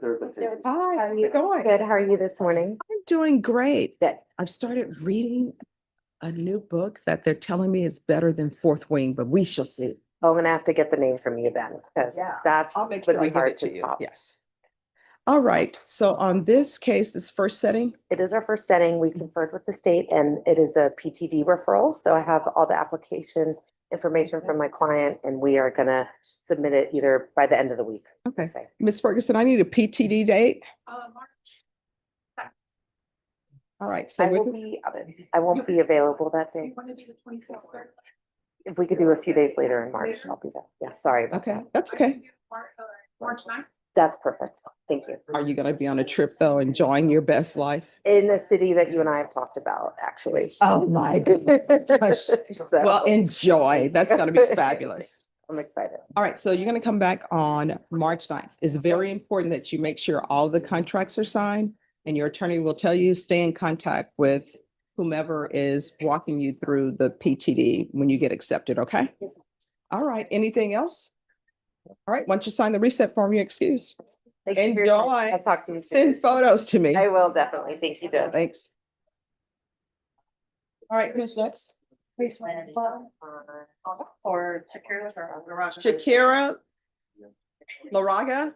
Hi, how are you going? Good. How are you this morning? I'm doing great. Good. I've started reading a new book that they're telling me is better than Fourth Wing, but we shall see. Oh, I'm gonna have to get the name from you then, because that's I'll make would sure I be give hard it to to you. top. Yes. All right. So on this case, this first setting, It is our first setting. We conferred with the state and it is a PTD referral. So I have all the application information from my client and we are gonna submit it either by the end of the week. okay. Say. Ms. Ferguson, I need a PTD date. March. All right. I So will we be, I won't be available that day. You want to do the 26th? If we could do a few days later in March, I'll be there. Yeah, sorry about okay, that. that's okay. March 9th. That's perfect. Thank you. Are you going to be on a trip though, enjoying your best life? In a city that you and I have talked about, actually. Oh my goodness. Well, enjoy. That's going to be fabulous. I'm excited. All right, so you're going to come back on March 9th. It's very important that you make sure all the contracts are signed and your attorney will tell you, stay in contact with whomever is walking you through the PTD when you get accepted, okay? Yes. All right, anything else? All right, once you sign the reset form, you're excused. Thank you for your time. Enjoy. I'll talk to you soon. Send photos to me. I will definitely. Thank you, Deb. Thanks. All right, who's next? Or Shakira or Garage. Shakira Laraga.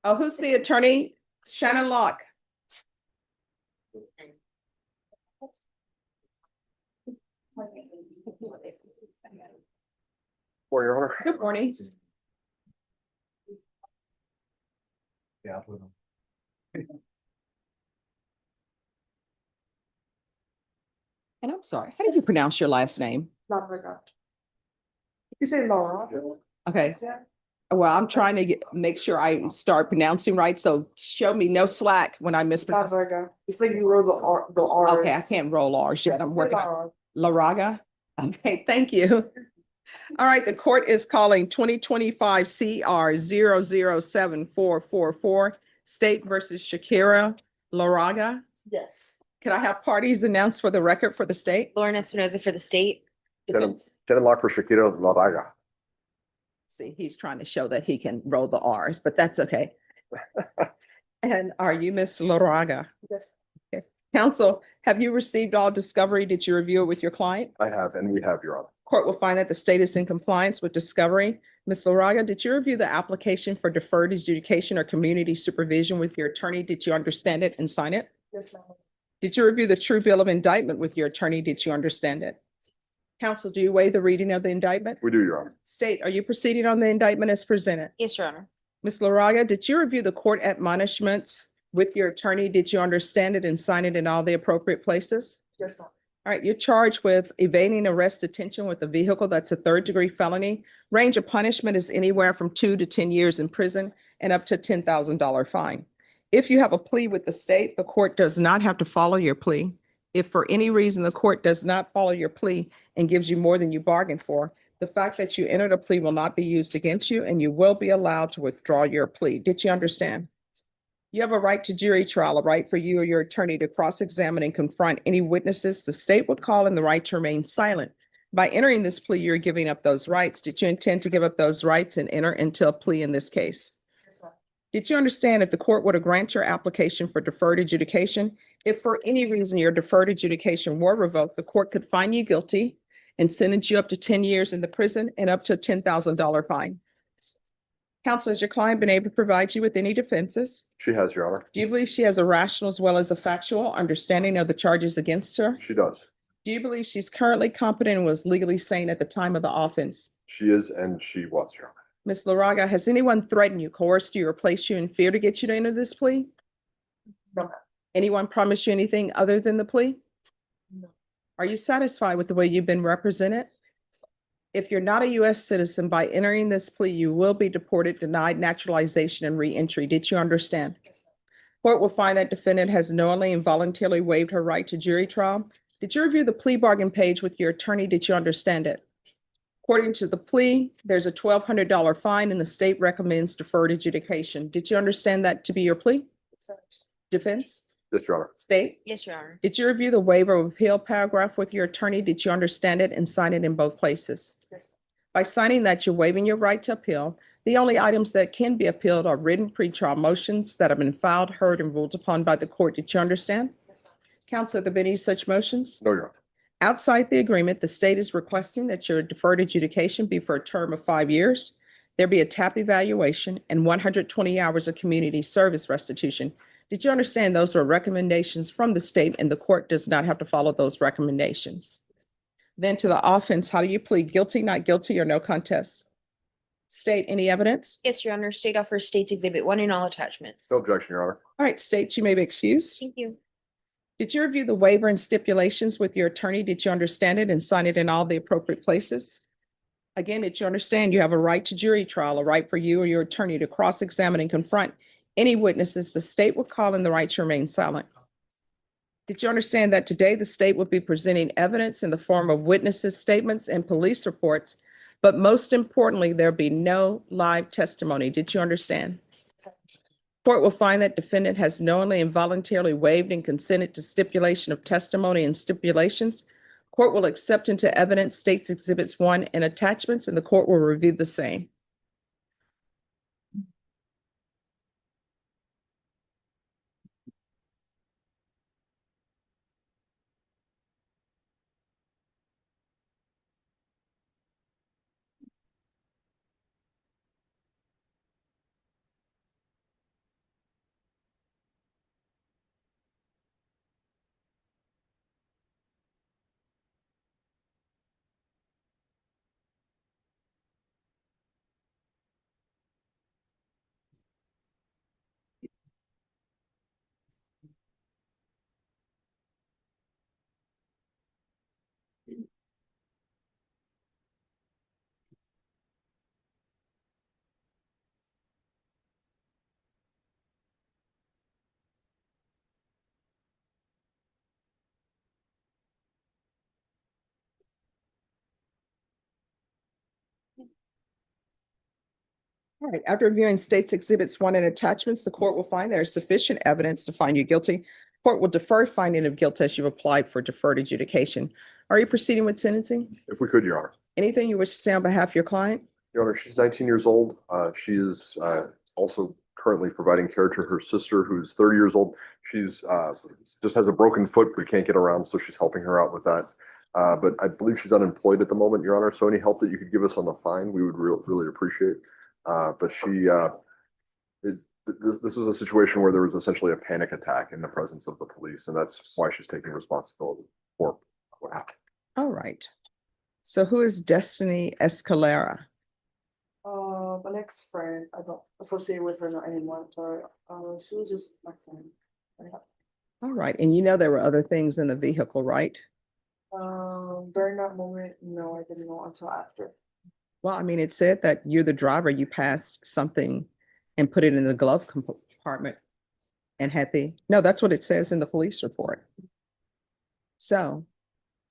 Oh, who's the attorney? Shannon Locke. For your honor. Good morning. Yeah. And I'm sorry, how do you pronounce your last name? You say Laura? Okay, Yeah. well, I'm trying to make sure I start pronouncing right, so show me no slack when I mispronounce. It's like you roll the R. Okay, I can't roll R's yet. I'm working on Laraga. Okay, thank you. All right, the court is calling 2025 CR 0074444 State versus Shakira Laraga. Yes. Can I have parties announced for the record for the state? Lauren Espinoza for the state. Shannon Lock for Shakira Laraga. See, he's trying to show that he can roll the R's, but that's okay. And are you Miss Laraga? Yes. Okay. Counsel, have you received all discovery? Did you review it with your client? I have, and we have, Your Honor. Court will find that the state is in compliance with discovery. Ms. Laraga, did you review the application for deferred adjudication or community supervision with your attorney? Did you understand it and sign it? Yes, ma'am. Did you review the true bill of indictment with your attorney? Did you understand it? Counsel, do you waive the reading of the indictment? We do, Your Honor. State, are you proceeding on the indictment as presented? Yes, Your Honor. Ms. Laraga, did you review the court admonishments with your attorney? Did you understand it and sign it in all the appropriate places? Yes, ma'am. All right, you're charged with evading arrest detention with a vehicle. That's a third-degree felony. Range of punishment is anywhere from 2 to 10 years in prison and up to $10,000 fine. If you have a plea with the state, the court does not have to follow your plea. If for any reason the court does not follow your plea and gives you more than you bargained for, the fact that you entered a plea will not be used against you and you will be allowed to withdraw your plea. Did you understand? You have a right to jury trial, a right for you or your attorney to cross-examine and confront any witnesses the state would call, and the right to remain silent. By entering this plea, you're giving up those rights. Did you intend to give up those rights and enter into a plea in this case? Yes, ma'am. Did you understand if the court were to grant your application for deferred adjudication, if for any reason your deferred adjudication were revoked, the court could find you guilty and sentence you up to 10 years in the prison and up to a $10,000 fine? Counsel, has your client been able to provide you with any defenses? She has, Your Honor. Do you believe she has a rational as well as a factual understanding of the charges against her? She does. Do you believe she's currently competent and was legally sane at the time of the offense? She is, and she was, Your Honor. Ms. Laraga, has anyone threatened you, coerced you, or placed you in fear to get you to enter this plea? No, ma'am. Anyone promised you anything other than the plea? No. Are you satisfied with the way you've been represented? If you're not a U.S. citizen, by entering this plea, you will be deported, denied naturalization, and reentry. Did you understand? Yes, ma'am. Court will find that defendant has knowingly and voluntarily waived her right to jury trial. Did you review the plea bargain page with your attorney? Did you understand it? According to the plea, there's a $1,200 fine and the state recommends deferred adjudication. Did you understand that to be your plea? Yes, ma'am. Defense? Yes, Your Honor. State? Yes, Your Honor. Did you review the waiver of appeal paragraph with your attorney? Did you understand it and sign it in both places? Yes, By signing that you're waiving your right to appeal, the only items that can be appealed are written pretrial motions that have been filed, heard, and ruled upon by the court. Did you understand? Counsel, have there been any such motions? No, Your Honor. Outside the agreement, the state is requesting that your deferred adjudication be for a term of 5 years. There be a TAP evaluation and 120 hours of community service restitution. Did you understand those were recommendations from the state and the court does not have to follow those recommendations? Then to the offense, how do you plead? Guilty, not guilty, or no contest? State, any evidence? Yes, Your Honor. State offers State's Exhibit 1 in all attachments. No objection, Your Honor. All right, state, you may be excused. Thank you. Did you review the waiver and stipulations with your attorney? Did you understand it and sign it in all the appropriate places? Again, did you understand you have a right to jury trial, a right for you or your attorney to cross-examine and confront any witnesses the state will call and the right to remain silent? Did you understand that today the state will be presenting evidence in the form of witnesses' statements and police reports, but most importantly, there'll be no live testimony? Did you understand? Court will find that defendant has knowingly and voluntarily waived and consented to stipulation of testimony and stipulations. Court will accept into evidence State's Exhibits 1 and attachments, and the court will review the same. All right, after reviewing State's Exhibits 1 and attachments, the court will find there is sufficient evidence to find you guilty. Court will defer finding of guilt as you've applied for deferred adjudication. Are you proceeding with sentencing? If we could, Your Honor. Anything you wish to say on behalf of your client? Your Honor, she's 19 years old. She is also currently providing care to her sister, who's 30 years old. She's just has a broken foot, but can't get around, so she's helping her out with that. But I believe she's unemployed at the moment, Your Honor. So any help that you could give us on the fine, we would really appreciate. But this was a situation where there was essentially a panic attack in the presence of the police, and that's why she's taking responsibility for what happened. All right. So who is Destiny Escalera? My next friend, I don't associate with her not anymore, but she was just my friend. All right, and you know there were other things in the vehicle, right? During that moment, no, I didn't know until after. Well, I mean, it said that you're the driver, you passed something and put it in the glove compartment and had no, that's what it says in the police report. So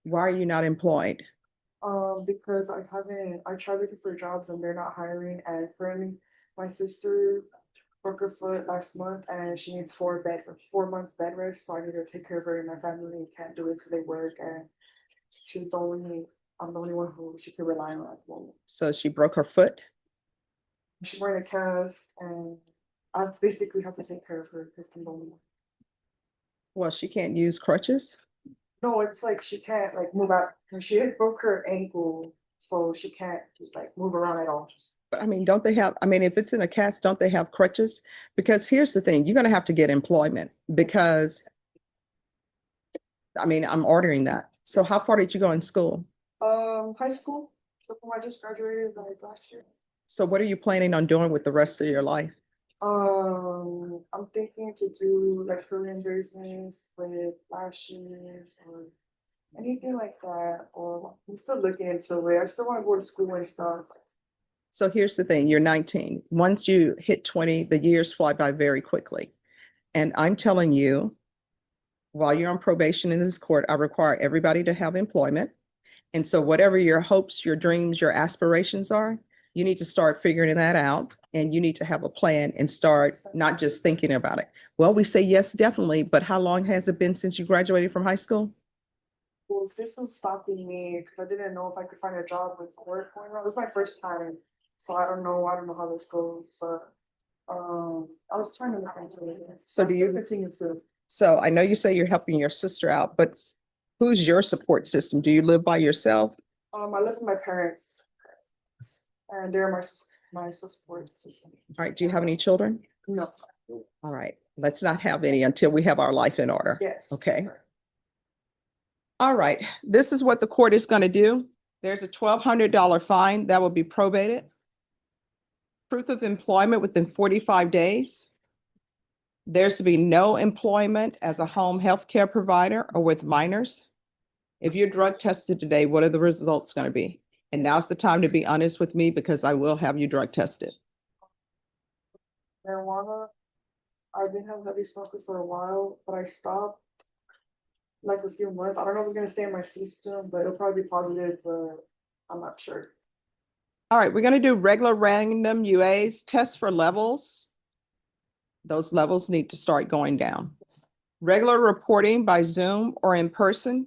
why are you not employed? Because I tried looking for jobs and they're not hiring, and currently my sister broke her foot last month and she needs 4 months bed rest, so I need to take care of her, and my family can't do it because they work, and I'm the only one who she could rely on at the moment. So she broke her foot? She's wearing a cast and I basically have to take care of her because I'm the only one. Well, she can't use crutches? No, it's like she can't like move out. She had broke her ankle, so she can't like move around at all. But I mean, don't they have, I mean, if it's in a cast, don't they have crutches? Because here's the thing, you're gonna have to get employment because, I mean, I'm ordering that. So how far did you go in school? High school. So I just graduated like last year. So what are you planning on doing with the rest of your life? I'm thinking to do like Korean business with lashes or anything like that. Or I'm still looking into it. I still want to go to school and stuff. So here's the thing, you're 19. Once you hit 20, the years fly by very quickly. And I'm telling you, while you're on probation in this court, I require everybody to have employment. And so whatever your hopes, your dreams, your aspirations are, you need to start figuring that out, and you need to have a plan and start not just thinking about it. Well, we say yes, definitely, but how long has it been since you graduated from high school? schools. This was stopping me because I didn't know if I could find a job with work going on. It was my first time, so I don't know how this goes, but I was trying to look into it. So do you- continue to? So I know you say you're helping your sister out, but who's your support system? Do you live by yourself? I live with my parents, and they're my support system. All right, do you have any children? No, All right, let's not have any until we have our life in order. yes. Okay. All right, this is what the court is going to do. There's a $1,200 fine that will be probated. Proof of employment within 45 days. There's to be no employment as a home health care provider or with minors. If you're drug tested today, what are the results going to be? And now's the time to be honest with me because I will have you drug tested. Marijuana, I've been having heavy smoker for a while, but I stopped like a few months. I don't know if it's gonna stay in my system, but it'll probably be positive, but I'm not sure. All right, we're going to do regular random UAs, tests for levels. Those levels need to start going down. Regular reporting by Zoom or in person.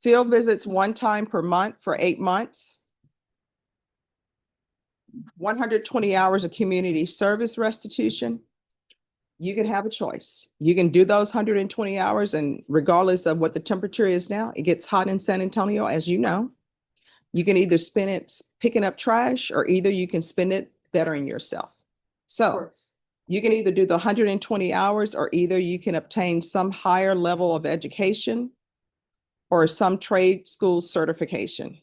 Field visits 1 time per month for 8 months. 120 hours of community service restitution. You can have a choice. You can do those 120 hours, and regardless of what the temperature is now, it gets hot in San Antonio, as you know. You can either spend it picking up trash, or either you can spend it bettering yourself. Of So course. you can either do the 120 hours, or either you can obtain some higher level of education or some trade school certification.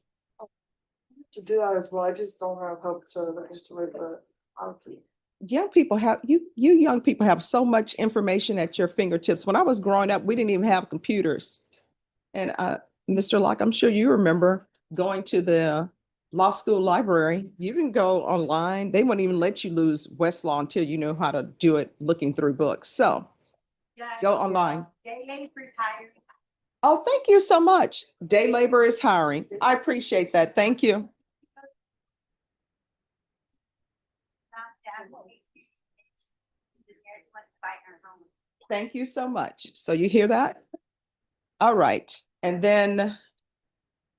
To do that as well, I just don't have help to look into it, but I'll keep. Young people have, you young people have so much information at your fingertips. When I was growing up, we didn't even have computers. And Mr. Locke, I'm sure you remember going to the law school library. You didn't go online. They wouldn't even let you lose Westlaw until you know how to do it looking through books. So go online. Oh, thank you so much. Day labor is hiring. I appreciate that. Thank you. Thank you so much. So you hear that? All right. And then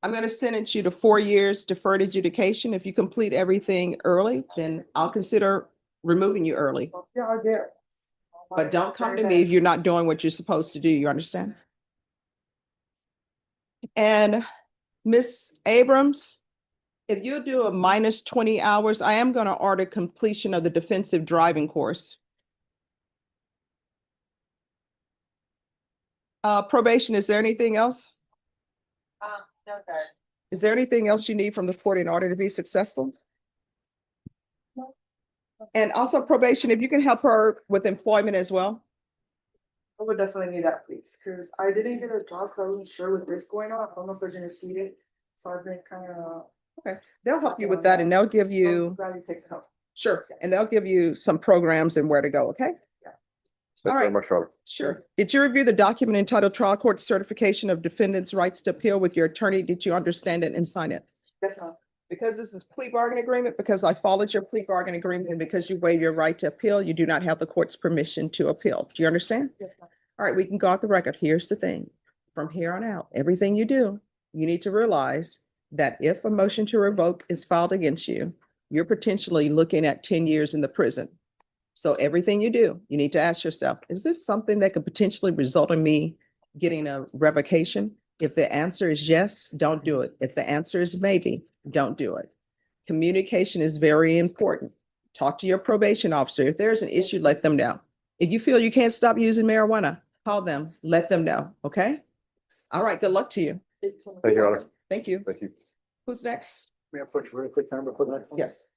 I'm going to sentence you to 4 years deferred adjudication. If you complete everything early, then I'll consider removing you early. Yeah, I get. But don't come to me if you're not doing what you're supposed to do. You understand? And Miss Abrams, if you do a minus 20 hours, I am going to order completion of the defensive driving course. Probation, is there anything else? No, sir. Is there anything else you need from the court in order to be successful? No. And also probation, if you can help her with employment as well. I would definitely need that, please, because I didn't get a job, so I wasn't sure with this going on. I don't know if they're gonna see it, so I've been kind of. Okay, they'll help you with that and they'll give you, Gladly take the help. sure, and they'll give you some programs and where to go, okay? Thank you right. very much, Robert. Sure. Did you review the document entitled Trial Court Certification of Defendant's Rights to Appeal with your attorney? Did you understand it and sign it? Yes, ma'am. Because this is plea bargain agreement, because I followed your plea bargain agreement, and because you waive your right to appeal, you do not have the court's permission to appeal. Do you understand? Yes, ma'am. All right, we can go off the record. Here's the thing. From here on out, everything you do, you need to realize that if a motion to revoke is filed against you, you're potentially looking at 10 years in the prison. So everything you do, you need to ask yourself, is this something that could potentially result in me getting a revocation? If the answer is yes, don't do it. If the answer is maybe, don't do it. Communication is very important. Talk to your probation officer. If there's an issue, let them know. If you feel you can't stop using marijuana, call them, let them know, okay? All right, good luck to you. Thank you, Your Honor. Thank you. Thank you. Who's next? May I put you really quick number for the next one? Yes.